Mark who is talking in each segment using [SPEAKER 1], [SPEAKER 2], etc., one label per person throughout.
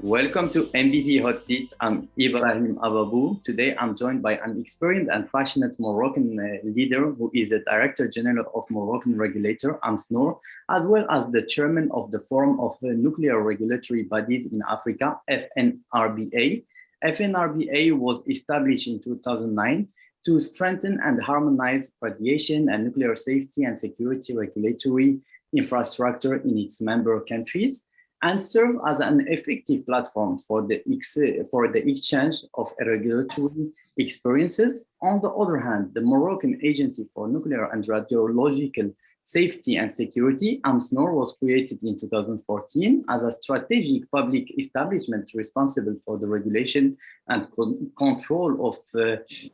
[SPEAKER 1] Welcome to MVP Hot Seat. I'm Ibrahim Ababou. Today I'm joined by an experienced and passionate Moroccan leader who is the Director General of Moroccan regulator, AMSSNuR, as well as the Chairman of the Forum of Nuclear Regulatory Bodies in Africa, FNRBA. FNRBA was established in 2009 to strengthen and harmonize radiation and nuclear safety and security regulatory infrastructure in its member countries, and serve as an effective platform for the exchange of regulatory experiences. On the other hand, the Moroccan Agency for Nuclear and Radiological Safety and Security, AMSSNuR, was created in 2014 as a strategic public establishment responsible for the regulation and control of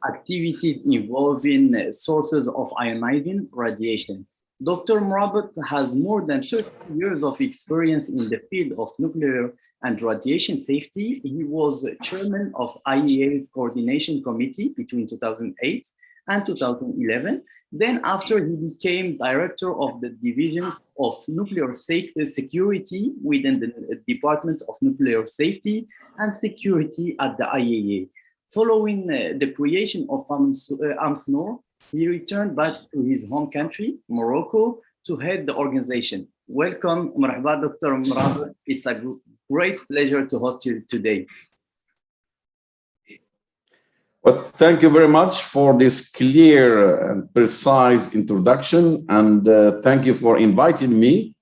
[SPEAKER 1] activities involving sources of ionizing radiation. Dr. Mrabit has more than 30 years of experience in the field of nuclear and radiation safety. He was chairman of IAEA's Coordination Committee between 2008 and 2011. Then after, he became director of the Division of Nuclear Security within the Department of Nuclear Safety and Security at the IAEA. Following the creation of AMSSNuR, he returned back to his home country, Morocco, to head the organization. Welcome, Marhaba, Dr. Mrabit. It's a great pleasure to host you today.
[SPEAKER 2] Well, thank you very much for this clear and precise introduction, and thank you for inviting me.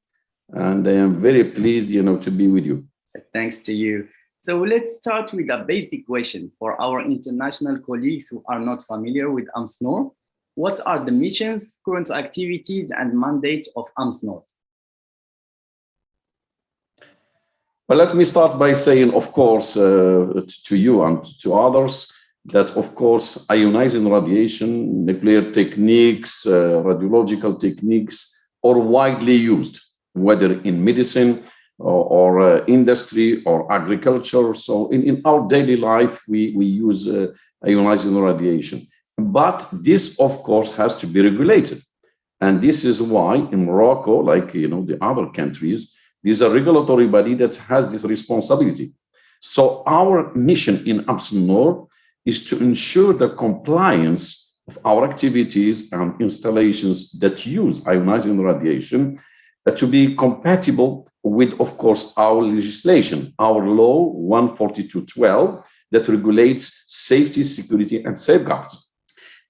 [SPEAKER 2] And I am very pleased, to be with you.
[SPEAKER 1] Thanks to you. So let's start with a basic question for our international colleagues who are not familiar with AMSSNuR. What are the missions, current activities, and mandates of AMSSNuR?
[SPEAKER 2] Well, let me start by saying, of course, to you and to others, that, of course, ionizing radiation, nuclear techniques, radiological techniques are widely used, whether in medicine or industry or agriculture. So in our daily life, we use ionizing radiation. But this, of course, has to be regulated. And this is why in Morocco, like the other countries, there's a regulatory body that has this responsibility. So our mission in AMSSNuR is to ensure the compliance of our activities and installations that use ionizing radiation to be compatible with, of course, our legislation, our law 142/12 that regulates safety, security, and safeguards.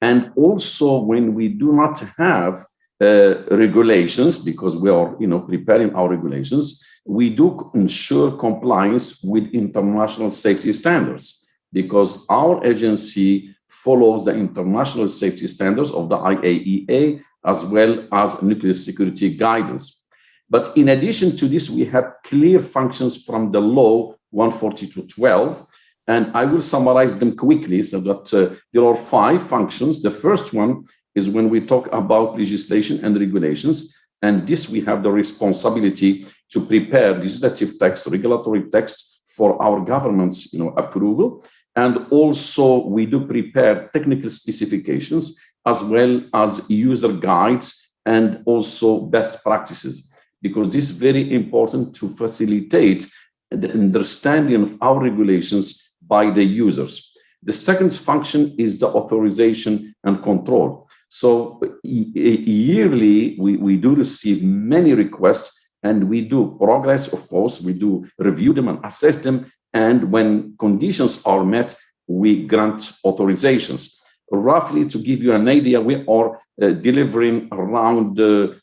[SPEAKER 2] And also when we do not have regulations, because we are preparing our regulations, we do ensure compliance with international safety standards, because our agency follows the international safety standards of the IAEA as well as nuclear security guidance. But in addition to this, we have clear functions from the law 142/12, and I will summarize them quickly so that there are 5 functions. The first one is when we talk about legislation and regulations, and this we have the responsibility to prepare legislative text, regulatory text for our government's approval. And also we do prepare technical specifications as well as user guides and also best practices, because this is very important to facilitate the understanding of our regulations by the users. The second function is the authorization and control. So yearly, we do receive many requests, and we do progress, of course, we do review them and assess them. And when conditions are met, we grant authorizations. Roughly, to give you an idea, we are delivering around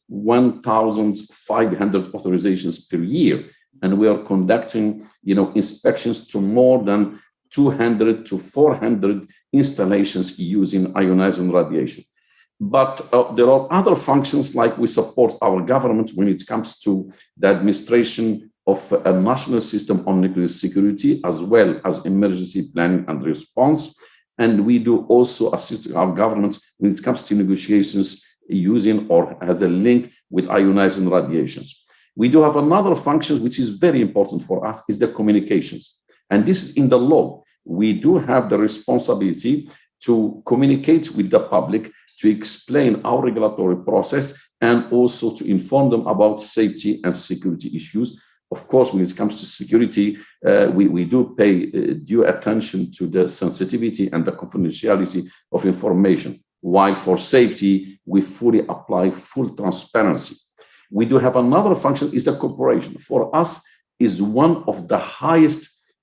[SPEAKER 2] 1,500 authorizations per year. And we are conducting, inspections to more than 200 to 400 installations using ionizing radiation. But there are other functions, like we support our government when it comes to the administration of a national system on nuclear security, as well as emergency planning and response. And we do also assist our government when it comes to negotiations using or as a link with ionizing radiations. We do have another function, which is very important for us, is the communications. And this is in the law. We do have the responsibility to communicate with the public, to explain our regulatory process, and also to inform them about safety and security issues. Of course, when it comes to security, we do pay due attention to the sensitivity and the confidentiality of information, while for safety, we fully apply full transparency. We do have another function is the cooperation. For us, is one of the highest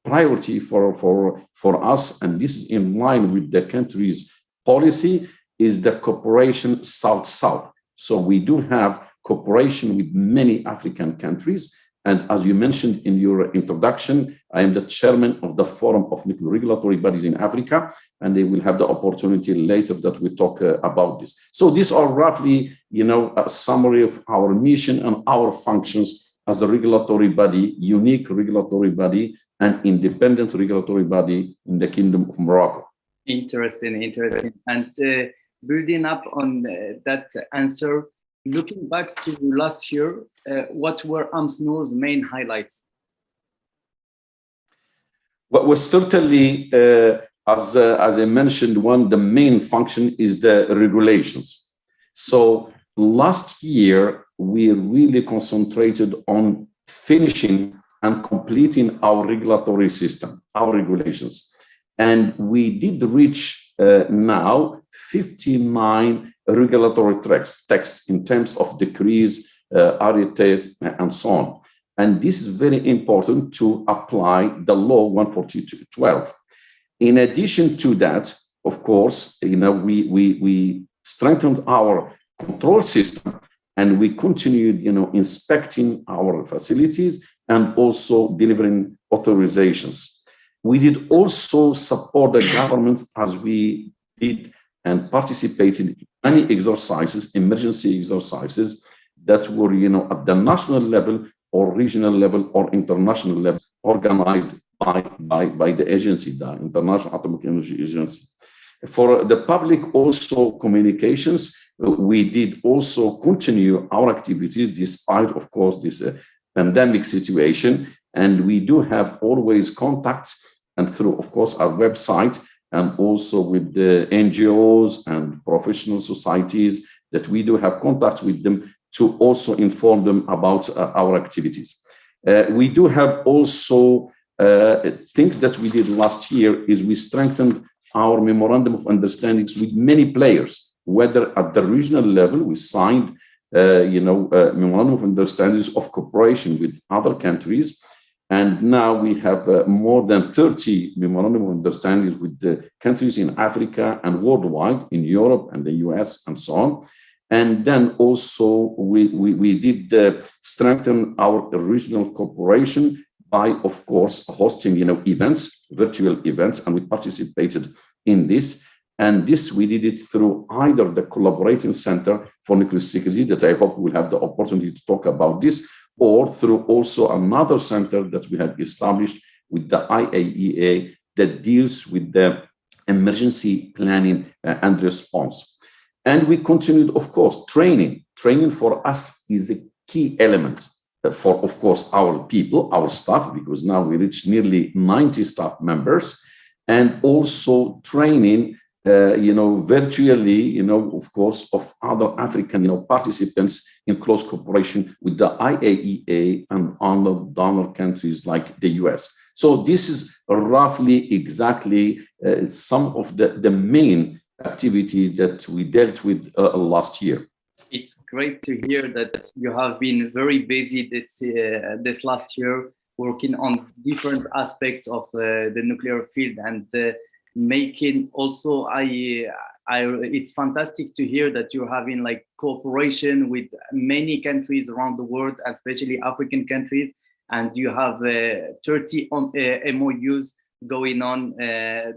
[SPEAKER 2] priority for us, and this is in line with the country's policy, is the cooperation South-South. So we do have cooperation with many African countries. And as you mentioned in your introduction, I am the chairman of the Forum of Nuclear Regulatory Bodies in Africa, and they will have the opportunity later that we talk about this. So these are roughly, a summary of our mission and our functions as a regulatory body, unique regulatory body, and independent regulatory body in the Kingdom of Morocco.
[SPEAKER 1] Interesting. And building up on that answer, looking back to last year, what were AMSSNuR's main highlights?
[SPEAKER 2] What was certainly, as I mentioned, the main function is the regulations. So last year, we really concentrated on finishing and completing our regulatory system, our regulations. And we did reach now 59 regulatory texts in terms of decrees, arrêtés, and so on. And this is very important to apply the law 142/12. In addition to that, of course, we strengthened our control system, and we continued, inspecting our facilities and also delivering authorizations. We did also support the government as we did and participated in many exercises, emergency exercises that were, at the national level or regional level or international level, organized by the agency, the International Atomic Energy Agency. For the public also communications, we did also continue our activities despite, of course, this pandemic situation. And we do have always contacts, and through, of course, our website, and also with the NGOs and professional societies, that we do have contacts with them to also inform them about our activities. We do have also things that we did last year is we strengthened our memorandum of understandings with many players, whether at the regional level, we signed memorandum of understandings of cooperation with other countries. And now we have more than 30 memorandum of understandings with the countries in Africa and worldwide, in Europe and the US and so on. And then also we did strengthen our regional cooperation by, of course, hosting events, virtual events, and we participated in this. And this we did it through either the Collaborating Center for Nuclear Security, that I hope we'll have the opportunity to talk about this, or through also another center that we have established with the IAEA that deals with the emergency planning and response. And we continued, of course, training. Training for us is a key element for, of course, our people, our staff, because now we reach nearly 90 staff members, and also training virtually, of course, of other African, participants in close cooperation with the IAEA and other donor countries like the US. So this is roughly exactly some of the main activities that we dealt with last year.
[SPEAKER 1] It's great to hear that you have been very busy this last year, working on different aspects of the nuclear field, and making also it's fantastic to hear that you're having like cooperation with many countries around the world, especially African countries, and you have 30 MOUs going on.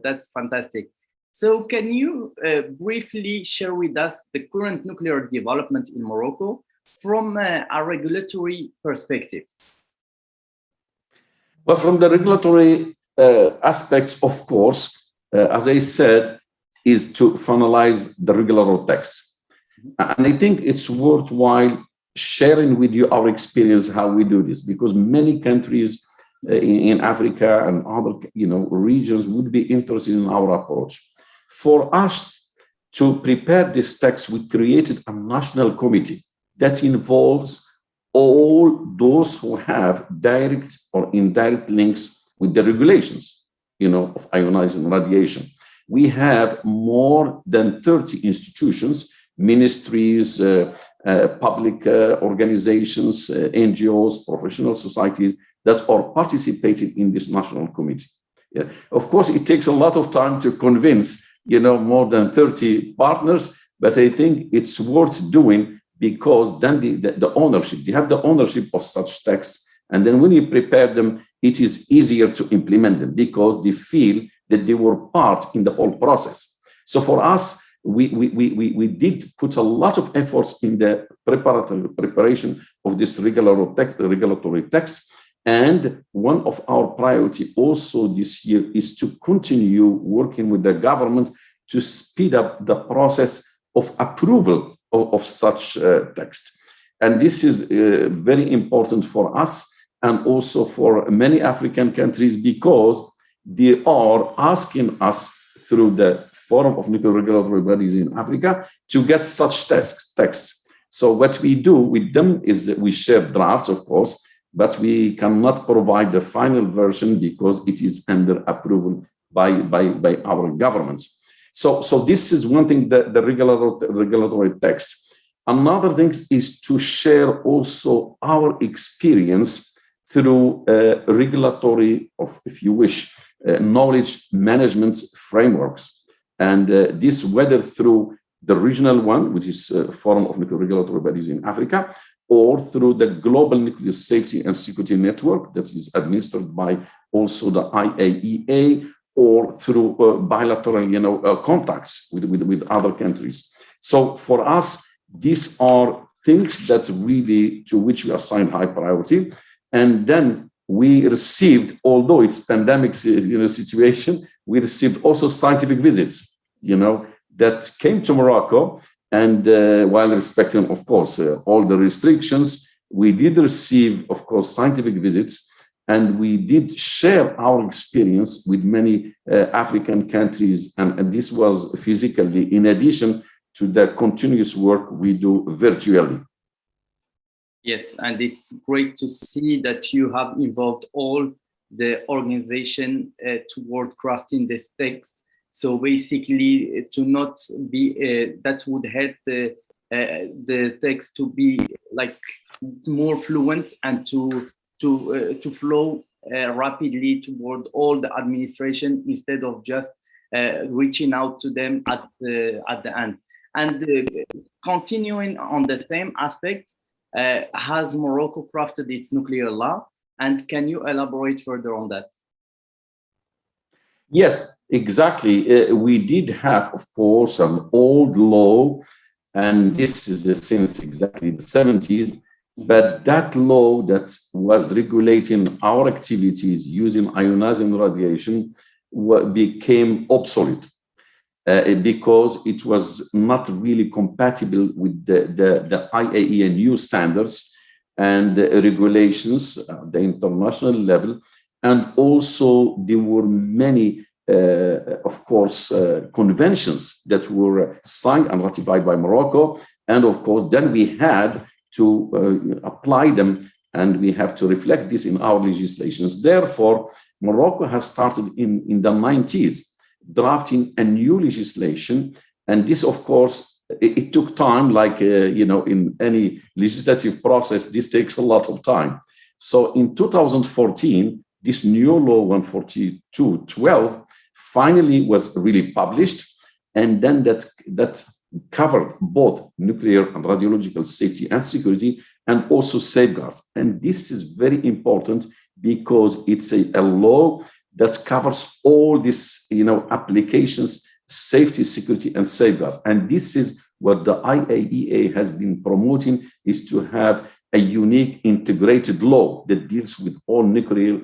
[SPEAKER 1] That's fantastic. So can you briefly share with us the current nuclear development in Morocco from a regulatory perspective?
[SPEAKER 2] Well, from the regulatory aspects, of course, as I said, is to finalize the regulatory text. And I think it's worthwhile sharing with you our experience, how we do this, because many countries in Africa and other regions would be interested in our approach. For us to prepare this text, we created a national committee that involves all those who have direct or indirect links with the regulations, of ionizing radiation. We have more than 30 institutions, ministries, public organizations, NGOs, professional societies that are participating in this national committee. Yeah. Of course, it takes a lot of time to convince, more than 30 partners, but I think it's worth doing because then the ownership, they have the ownership of such texts. And then when you prepare them, it is easier to implement them because they feel that they were part in the whole process. So for us, we did put a lot of efforts in the preparation of this regulatory text. And one of our priority also this year is to continue working with the government to speed up the process of approval of such text. And this is very important for us and also for many African countries because they are asking us through the Forum of Nuclear Regulatory Bodies in Africa to get such texts. So what we do with them is that we share drafts, of course, but we cannot provide the final version because it is under approval by our governments. So this is one thing, the regulatory text. Another thing is to share also our experience through regulatory, if you wish, knowledge management frameworks. And this, whether through the regional one, which is Forum of Nuclear Regulatory Bodies in Africa, or through the Global Nuclear Safety and Security Network that is administered by also the IAEA, or through bilateral contacts with other countries. So for us, these are things that really, to which we assign high priority. And then we received, although it's pandemic situation, we received also scientific visits, that came to Morocco. And while respecting, of course, all the restrictions, we did receive, of course, scientific visits, and we did share our experience with many African countries. And this was physically, in addition to the continuous work we do virtually.
[SPEAKER 1] Yes, and it's great to see that you have involved all the organization toward crafting this text. So basically, to not be that would help the text to be like more fluent and to flow rapidly toward all the administration instead of just reaching out to them at the end. And continuing on the same aspect, has Morocco crafted its nuclear law? And can you elaborate further on that?
[SPEAKER 2] Yes, exactly. We did have, of course, an old law, and this is since exactly the 70s, but that law that was regulating our activities using ionizing radiation became obsolete because it was not really compatible with the IAEA new standards and regulations at the international level. And also there were many, of course, conventions that were signed and ratified by Morocco. And of course, then we had to apply them, and we have to reflect this in our legislations. Therefore, Morocco has started in the 90s drafting a new legislation. And this, of course, it took time, like, in any legislative process, this takes a lot of time. So in 2014, this new law 142/12 finally was really published. And then that covered both nuclear and radiological safety and security, and also safeguards. And this is very important because it's a law that covers all these, applications, safety, security, and safeguards. And this is what the IAEA has been promoting, is to have a unique integrated law that deals with all nuclear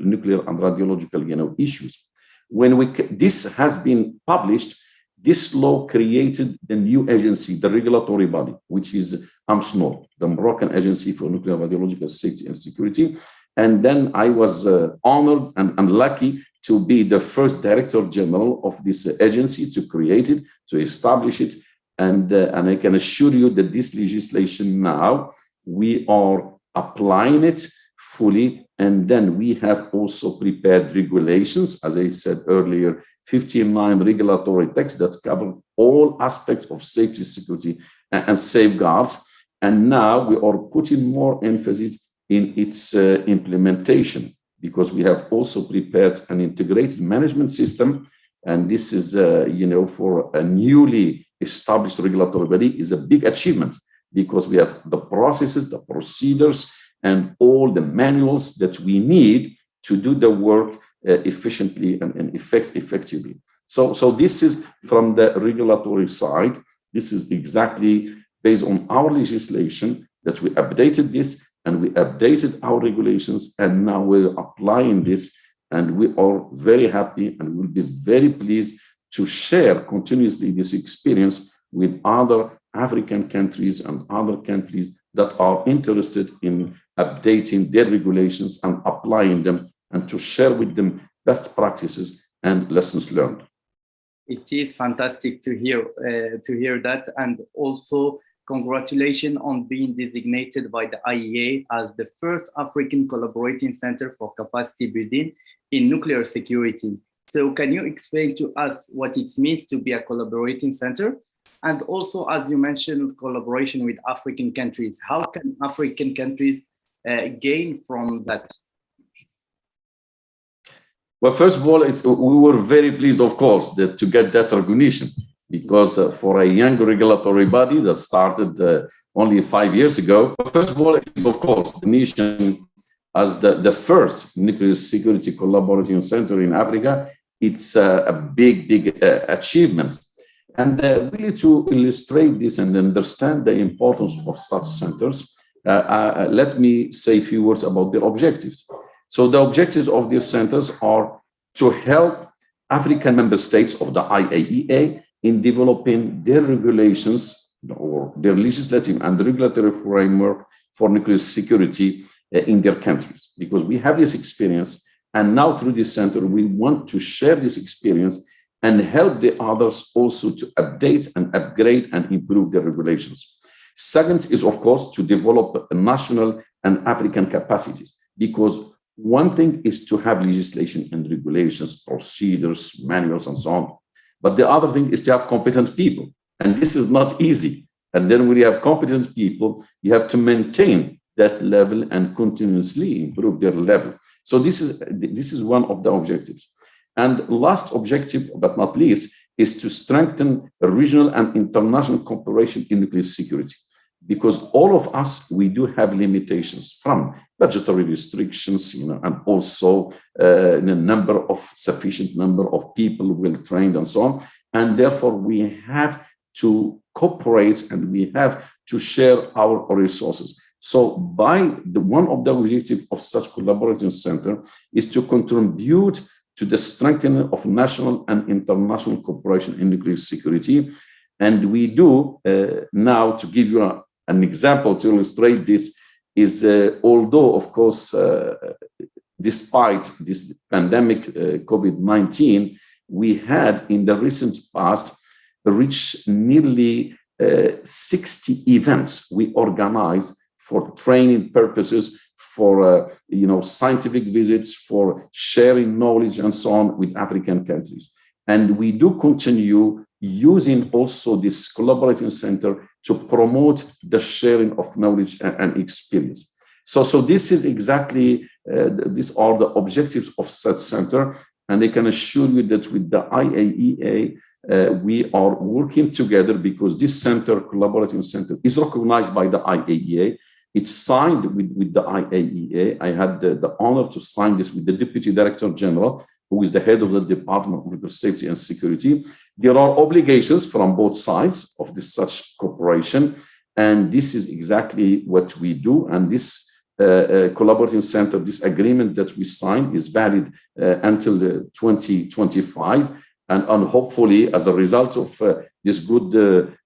[SPEAKER 2] and radiological, issues. When this has been published, this law created the new agency, the regulatory body, which is AMSSNuR, the Moroccan Agency for Nuclear Radiological Safety and Security. And then I was honored and lucky to be the first director general of this agency, to create it, to establish it. And I can assure you that this legislation now, we are applying it fully. And then we have also prepared regulations, as I said earlier, 59 regulatory texts that cover all aspects of safety, security, and safeguards. And now we are putting more emphasis in its implementation, because we have also prepared an integrated management system. And this is, for a newly established regulatory body is a big achievement, because we have the processes, the procedures, and all the manuals that we need to do the work efficiently and effectively. So this is from the regulatory side. This is exactly based on our legislation that we updated this, and we updated our regulations, and now we're applying this, and we are very happy and will be very pleased to share continuously this experience with other African countries and other countries that are interested in updating their regulations and applying them, and to share with them best practices and lessons learned.
[SPEAKER 1] It is fantastic to hear that, and also congratulations on being designated by the IAEA as the first African Collaborating Center for Capacity Building in Nuclear Security. So can you explain to us what it means to be a collaborating center? And also, as you mentioned, collaboration with African countries. How can African countries gain from that?
[SPEAKER 2] Well, first of all, we were very pleased, of course, to get that recognition, because for a young regulatory body that started only 5 years ago, first of all, it is, of course, the nation as the first nuclear security collaborating center in Africa. It's a big achievement. And really to illustrate this and understand the importance of such centers, let me say a few words about their objectives. So the objectives of these centers are to help African member states of the IAEA in developing their regulations or their legislative and regulatory framework for nuclear security in their countries, because we have this experience. And now through this center, we want to share this experience and help the others also to update and upgrade and improve their regulations. Second is, of course, to develop national and African capacities, because one thing is to have legislation and regulations, procedures, manuals, and so on. But the other thing is to have competent people. And this is not easy. And then when you have competent people, you have to maintain that level and continuously improve their level. So this is one of the objectives. And last objective, but not least, is to strengthen regional and international cooperation in nuclear security. Because all of us, we do have limitations from budgetary restrictions, and also sufficient number of people well trained and so on. And therefore, we have to cooperate and we have to share our resources. So one of the objectives of such collaborative center is to contribute to the strengthening of national and international cooperation in nuclear security. And we do now, to give you an example to illustrate this, is although, of course, despite this pandemic, COVID-19, we had in the recent past reached nearly 60 events we organized for training purposes, for scientific visits, for sharing knowledge and so on with African countries. And we do continue using also this collaborating center to promote the sharing of knowledge and experience. So this is exactly, these are the objectives of such center. And I can assure you that with the IAEA, we are working together, because this center, collaborating center, is recognized by the IAEA. It's signed with the IAEA. I had the honor to sign this with the Deputy Director General, who is the head of the Department of Nuclear Safety and Security. There are obligations from both sides of this such cooperation, and this is exactly what we do. And this collaborating center, this agreement that we signed, is valid until 2025, and hopefully, as a result of this good,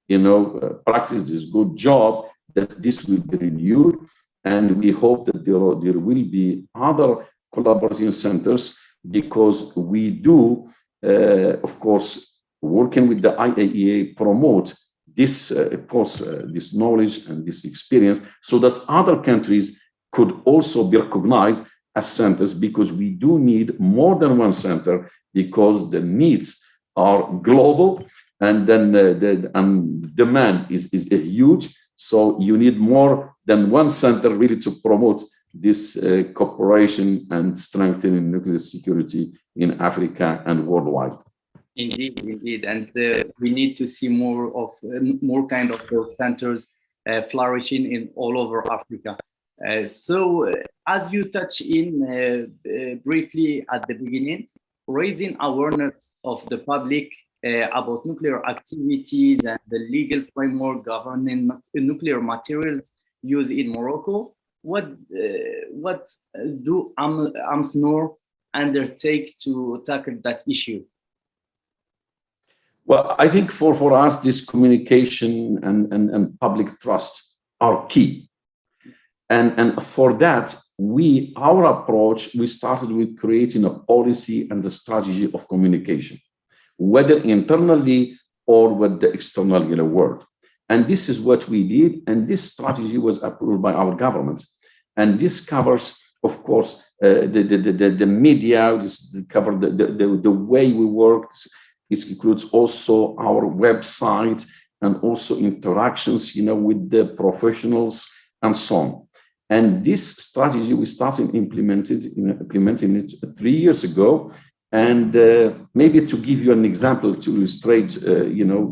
[SPEAKER 2] practice, this good job, that this will be renewed, and we hope that there will be other collaborating centers, because we do, of course, working with the IAEA, promote this, of course, this knowledge and this experience, so that other countries could also be recognized as centers, because we do need more than one center, because the needs are global, and then the demand is huge. So you need more than one center really to promote this cooperation and strengthening nuclear security in Africa and worldwide.
[SPEAKER 1] Indeed, indeed, and we need to see more kind of those centers flourishing in all over Africa. So, as you touch in briefly at the beginning, raising awareness of the public about nuclear activities and the legal framework governing nuclear materials used in Morocco. What do AMSSNuR undertake to tackle that issue?
[SPEAKER 2] Well, I think for us, this communication and public trust are key. And for that, our approach, we started with creating a policy and a strategy of communication, whether internally or with the external world. And this is what we did. And this strategy was approved by our government. And this covers, of course, the media, this covers the way we work. It includes also our website and also interactions, with the professionals and so on. And this strategy, we started implementing it 3 years ago. And maybe to give you an example to illustrate,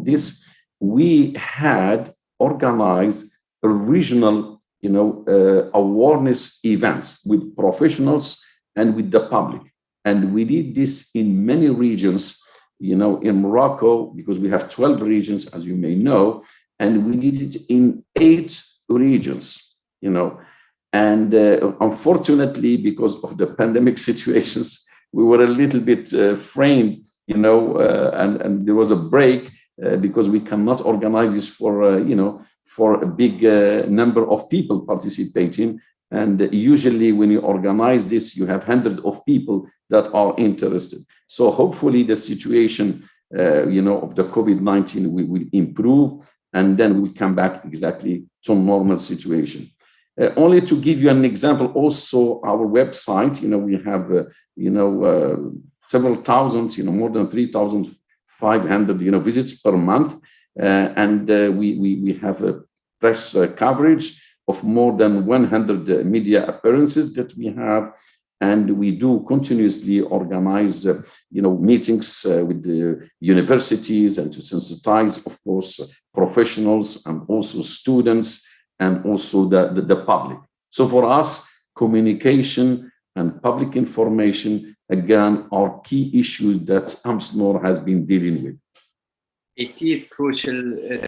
[SPEAKER 2] this, we had organized a regional, awareness events with professionals and with the public. And we did this in many regions, in Morocco, because we have 12 regions, as you may know, and we did it in 8 regions, And unfortunately, because of the pandemic situations, we were a little bit framed, and there was a break because we cannot organize this for a big number of people participating. And usually when you organize this, you have hundreds of people that are interested. So hopefully the situation, of the COVID-19 will improve, and then we'll come back exactly to normal situation. Only to give you an example, also our website, we have, several thousands, more than 3,500, visits per month. And we have a press coverage of more than 100 media appearances that we have. And we do continuously organize, meetings with the universities and to sensitize, of course, professionals and also students and also the public. So for us, communication and public information, again, are key issues that AMSSNuR has been dealing with.
[SPEAKER 1] It is crucial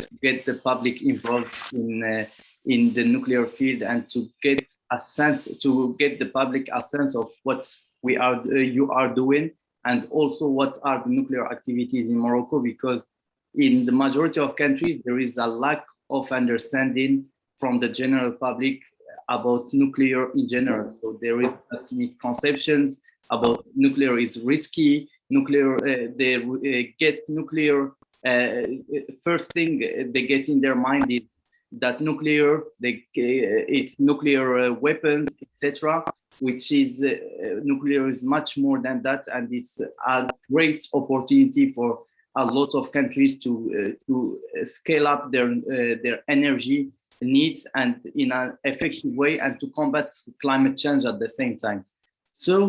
[SPEAKER 1] to get the public involved in the nuclear field and to get the public a sense of what you are doing, and also what are the nuclear activities in Morocco, because in the majority of countries, there is a lack of understanding from the general public about nuclear in general. So there is misconceptions about nuclear is risky, they get nuclear, first thing they get in their mind is that it's nuclear weapons, etc., which is nuclear is much more than that, and it's a great opportunity for a lot of countries to scale up their energy needs and in an effective way, and to combat climate change at the same time. So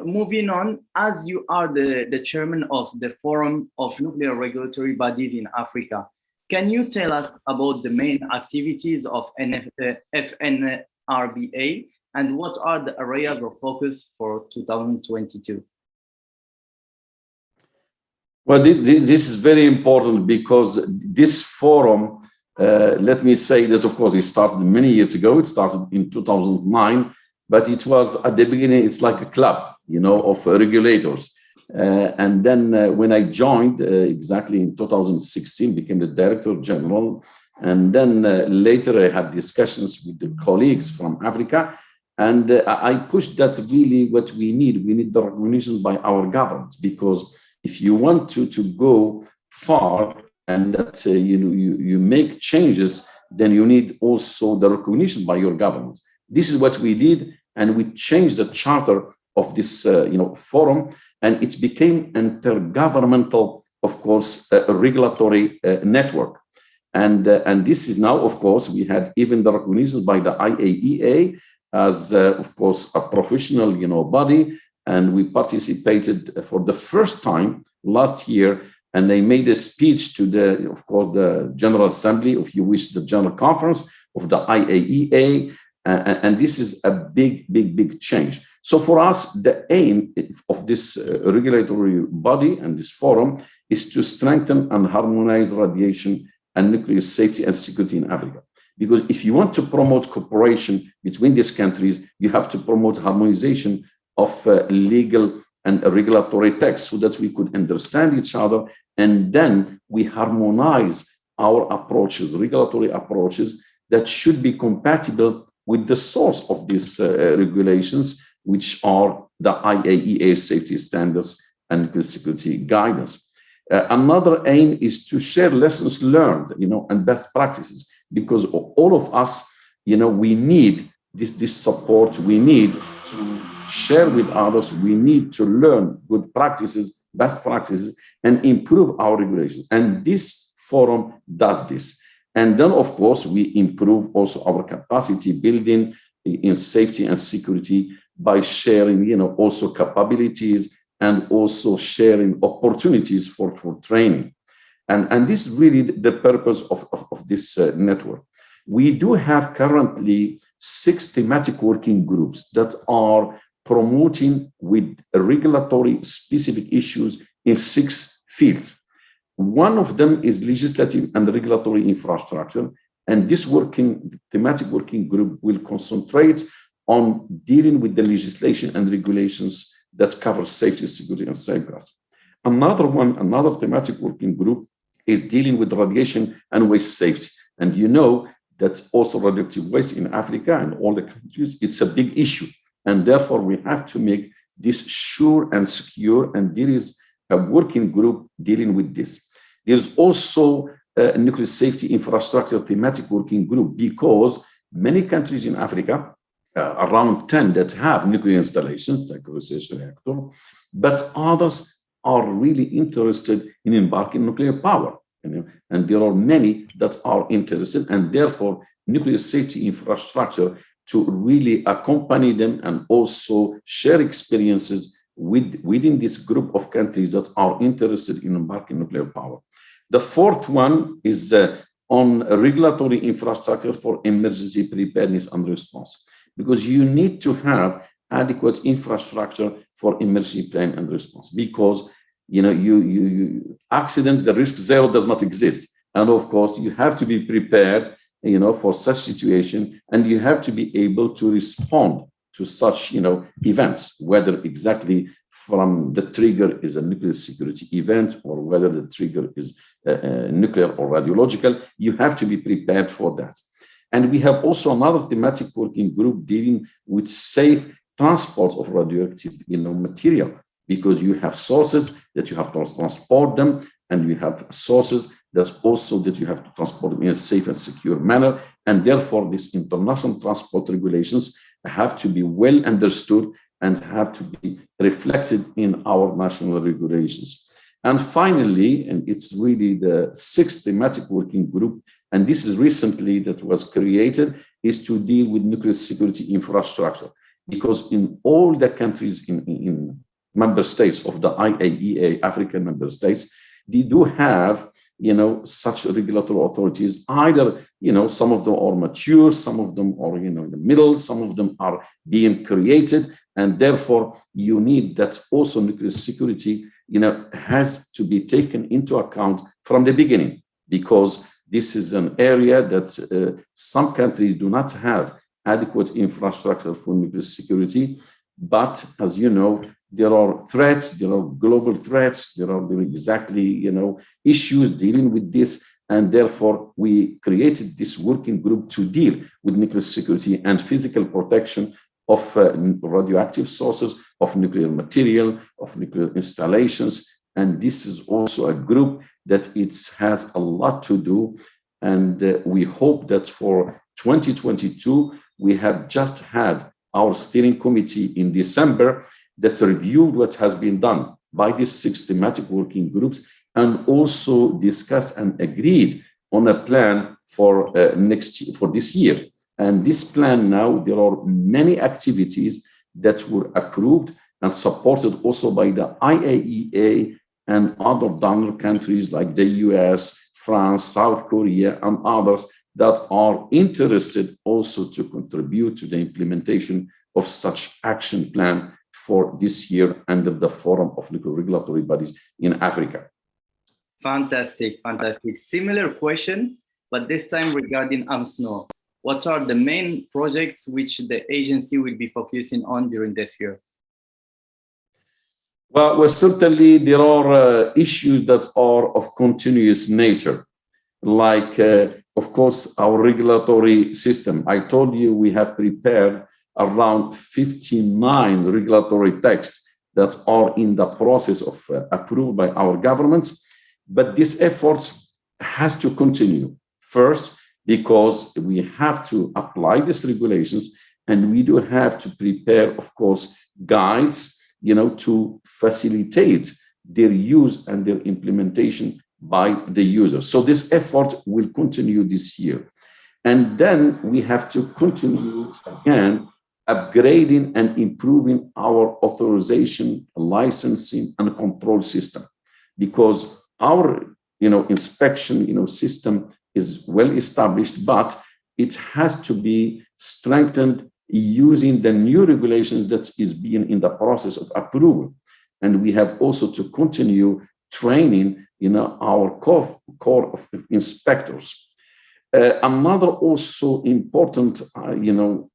[SPEAKER 1] moving on, as you are the chairman of the Forum of Nuclear Regulatory Bodies in Africa, can you tell us about the main activities of FNRBA and what are the areas of focus for 2022?
[SPEAKER 2] Well, this is very important, because this forum, let me say that, of course, it started many years ago. It started in 2009, but it was at the beginning, it's like a club, of regulators. And then when I joined exactly in 2016, became the Director General. And then later I had discussions with the colleagues from Africa. And I pushed that really what we need the recognition by our government, because if you want to go far and that you make changes, then you need also the recognition by your government. This is what we did, and we changed the charter of this forum, and it became intergovernmental, of course, regulatory network. And this is now, of course, we had even the recognition by the IAEA as, of course, a professional, body, and we participated for the first time last year, and they made a speech to the, of course, the General Assembly, if you wish, the General Conference of the IAEA, and this is a big change. So for us, the aim of this regulatory body and this forum is to strengthen and harmonize radiation and nuclear safety and security in Africa. Because if you want to promote cooperation between these countries, you have to promote harmonization of legal and regulatory texts so that we could understand each other, and then we harmonize our approaches, regulatory approaches that should be compatible with the source of these regulations, which are the IAEA safety standards and nuclear security guidance. Another aim is to share lessons learned, and best practices, because all of us, we need this support. We need to share with others. We need to learn good practices, best practices, and improve our regulations. And this forum does this. And then, of course, we improve also our capacity building in safety and security by sharing, also capabilities and also sharing opportunities for training. And this is really the purpose of this network. We do have currently 6 thematic working groups that are promoting with regulatory specific issues in 6 fields. One of them is legislative and regulatory infrastructure. And this thematic working group will concentrate on dealing with the legislation and regulations that cover safety, security, and safeguards. Another thematic working group is dealing with radiation and waste safety. And you know that also radioactive waste in Africa and all the countries, it's a big issue. And therefore, we have to make this sure and secure. And there is a working group dealing with this. There's also a nuclear safety infrastructure thematic working group, because many countries in Africa, around 10 that have nuclear installations, like a research reactor, but others are really interested in embarking nuclear power. And there are many that are interested, and therefore nuclear safety infrastructure to really accompany them and also share experiences within this group of countries that are interested in embarking nuclear power. The fourth one is on regulatory infrastructure for emergency preparedness and response, because you need to have adequate infrastructure for emergency plan and response, because accident, the risk zero does not exist. And of course, you have to be prepared, for such situation, and you have to be able to respond to such, events, whether exactly from the trigger is a nuclear security event or whether the trigger is nuclear or radiological. You have to be prepared for that. And we have also another thematic working group dealing with safe transport of radioactive, material, because you have sources that you have to transport them, and you have sources that's also that you have to transport them in a safe and secure manner. And therefore, these international transport regulations have to be well understood and have to be reflected in our national regulations. And finally, and it's really the 6th thematic working group, and this is recently that was created, is to deal with nuclear security infrastructure. Because in all the countries in member states of the IAEA African member states, they do have, such regulatory authorities. Either, some of them are mature, some of them are, in the middle, some of them are being created. And therefore, you need that also nuclear security, has to be taken into account from the beginning, because this is an area that some countries do not have adequate infrastructure for nuclear security. But as you know, there are threats, there are global threats, there are exactly, issues dealing with this. And therefore, we created this working group to deal with nuclear security and physical protection of radioactive sources, of nuclear material, of nuclear installations. And this is also a group that it has a lot to do. And we hope that for 2022, we have just had our steering committee in December that reviewed what has been done by these 6 thematic working groups and also discussed and agreed on a plan for this year. And this plan now, there are many activities that were approved and supported also by the IAEA and other donor countries like the US, France, South Korea, and others that are interested also to contribute to the implementation of such action plan for this year under the Forum of Nuclear Regulatory Bodies in Africa.
[SPEAKER 1] Fantastic, fantastic. Similar question, but this time regarding AMSSNuR. What are the main projects which the agency will be focusing on during this year?
[SPEAKER 2] Well, certainly there are issues that are of continuous nature, like, of course, our regulatory system. I told you we have prepared around 59 regulatory texts that are in the process of approval by our governments, but this effort has to continue. First, because we have to apply these regulations, and we do have to prepare, of course, guides, to facilitate their use and their implementation by the users. So this effort will continue this year. And then we have to continue again, upgrading and improving our authorization, licensing, and control system, because our, inspection, system is well established, but it has to be strengthened using the new regulations that is being in the process of approval. And we have also to continue training, our core of inspectors. Another also important,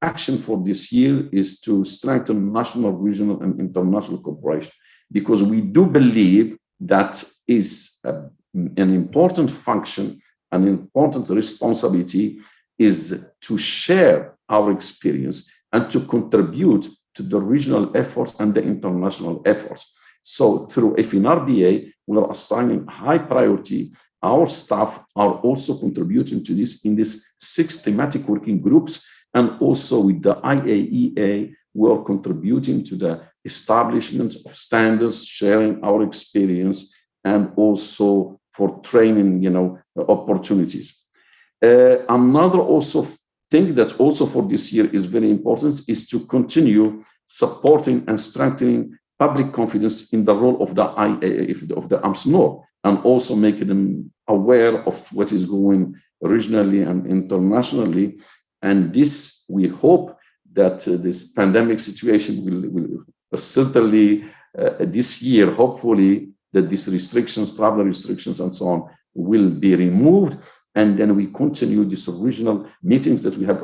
[SPEAKER 2] action for this year is to strengthen national, regional, and international cooperation, because we do believe that is an important function, an important responsibility is to share our experience and to contribute to the regional efforts and the international efforts. So through FNRBA, we are assigning high priority. Our staff are also contributing to this in these 6 thematic working groups, and also with the IAEA, we are contributing to the establishment of standards, sharing our experience, and also for training, opportunities. Another also thing that also for this year is very important is to continue supporting and strengthening public confidence in the role of the IAEA, of the AMSSNuR, and also making them aware of what is going regionally and internationally. And this, we hope that this pandemic situation will certainly this year, hopefully, that these restrictions, travel restrictions and so on, will be removed. And then we continue these regional meetings that we have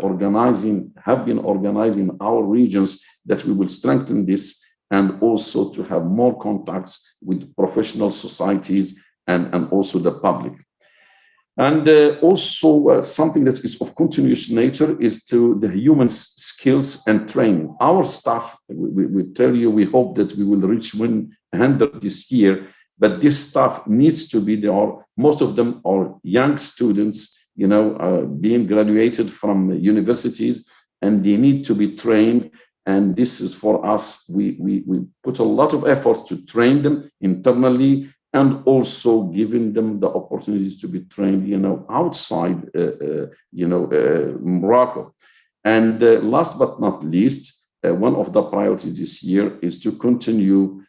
[SPEAKER 2] been organizing in our regions, that we will strengthen this, and also to have more contacts with professional societies and also the public. And also something that is of continuous nature is to the human skills and training. Our staff, we tell you, we hope that we will reach 100 this year, but this staff needs to be there. Most of them are young students, being graduated from universities, and they need to be trained. And this is for us, we put a lot of efforts to train them internally, and also giving them the opportunities to be trained, outside, Morocco. And last but not least, one of the priorities this year is to continue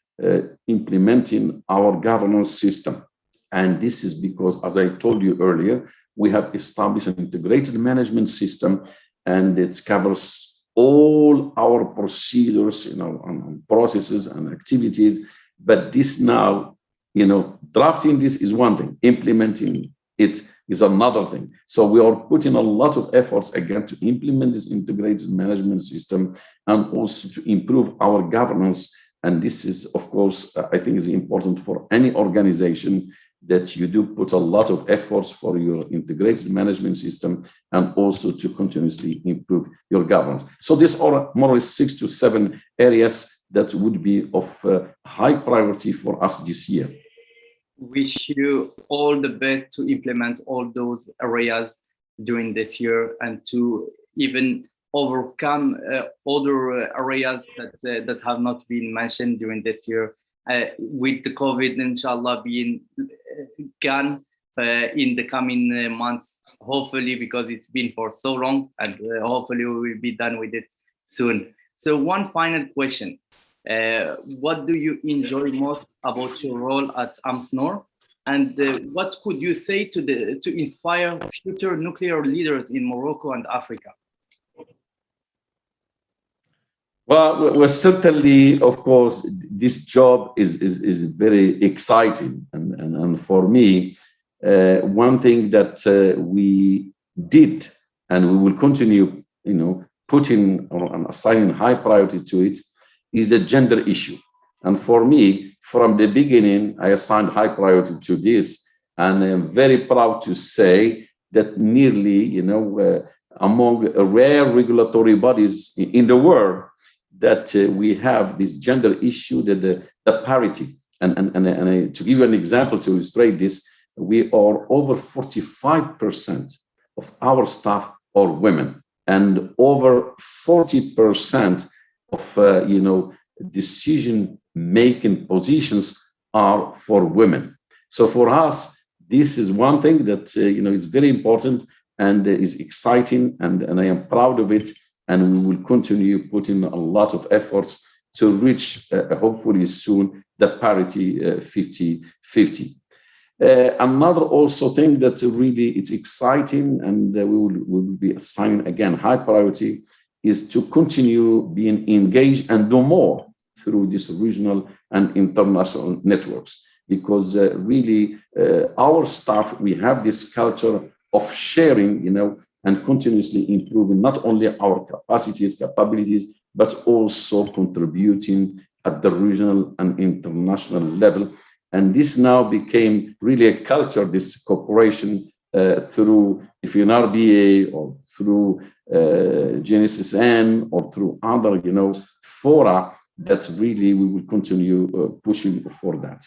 [SPEAKER 2] implementing our governance system. And this is because, as I told you earlier, we have established an integrated management system, and it covers all our procedures, and processes and activities. But this now, drafting this is one thing, implementing it is another thing. So we are putting a lot of efforts again to implement this integrated management system, and also to improve our governance. And this is, of course, I think is important for any organization, that you do put a lot of efforts for your integrated management system, and also to continuously improve your governance. So these are more or less 6 to 7 areas that would be of high priority for us this year.
[SPEAKER 1] Wish you all the best to implement all those areas during this year, and to even overcome other areas that have not been mentioned during this year. With the COVID, inshallah, being gone in the coming months, hopefully, because it's been for so long, and hopefully we will be done with it soon. So one final question. What do you enjoy most about your role at AMSSNuR? And what could you say to inspire future nuclear leaders in Morocco and Africa?
[SPEAKER 2] Well, certainly, of course, this job is very exciting. And for me, one thing that we did and we will continue, putting and assigning high priority to it is the gender issue. And for me, from the beginning, I assigned high priority to this. And I'm very proud to say that nearly, among rare regulatory bodies in the world, that we have this gender issue, that the parity. And to give you an example to illustrate this, we are over 45% of our staff are women, and over 40% of decision-making positions are for women. So for us, this is one thing that is very important and is exciting, and I am proud of it. And we will continue putting a lot of efforts to reach, hopefully soon, the parity 50-50. Another also thing that really it's exciting, and we will be assigning again high priority, is to continue being engaged and do more through these regional and international networks. Because really, our staff, we have this culture of sharing, and continuously improving not only our capacities, capabilities, but also contributing at the regional and international level. And this now became really a culture, this cooperation through FNRBA or through GNSSN or through other, fora, that really we will continue pushing for that.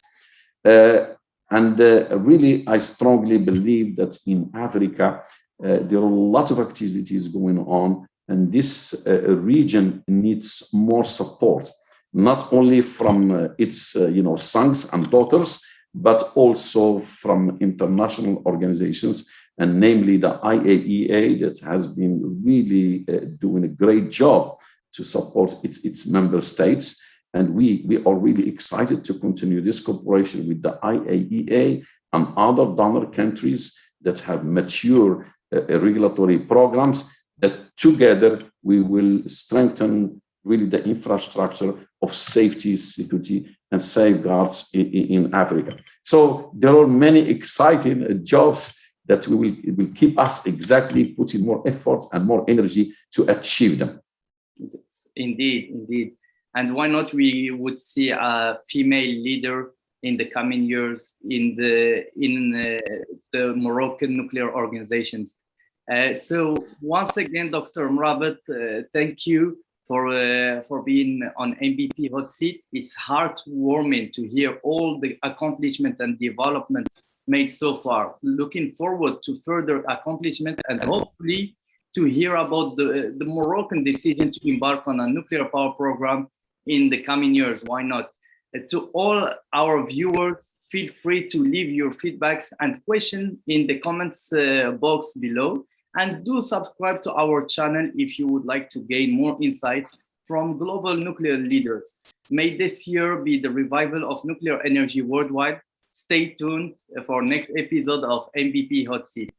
[SPEAKER 2] Really, I strongly believe that in Africa, there are a lot of activities going on, and this region needs more support, not only from its sons and daughters, but also from international organizations, and namely the IAEA, that has been really doing a great job to support its member states. And we are really excited to continue this cooperation with the IAEA and other donor countries that have mature regulatory programs, that together we will strengthen really the infrastructure of safety, security, and safeguards in Africa. So there are many exciting jobs that will keep us exactly putting more effort and more energy to achieve them.
[SPEAKER 1] Indeed. And why not we would see a female leader in the coming years in the Moroccan nuclear organizations. So once again, Dr. Mrabit, thank you for being on MVP Hot Seat. It's heartwarming to hear all the accomplishments and development made so far. Looking forward to further accomplishment and hopefully to hear about the Moroccan decision to embark on a nuclear power program in the coming years. Why not? To all our viewers, feel free to leave your feedbacks and questions in the comments box below. And do subscribe to our channel if you would like to gain more insight from global nuclear leaders. May this year be the revival of nuclear energy worldwide. Stay tuned for next episode of MVP Hot Seat.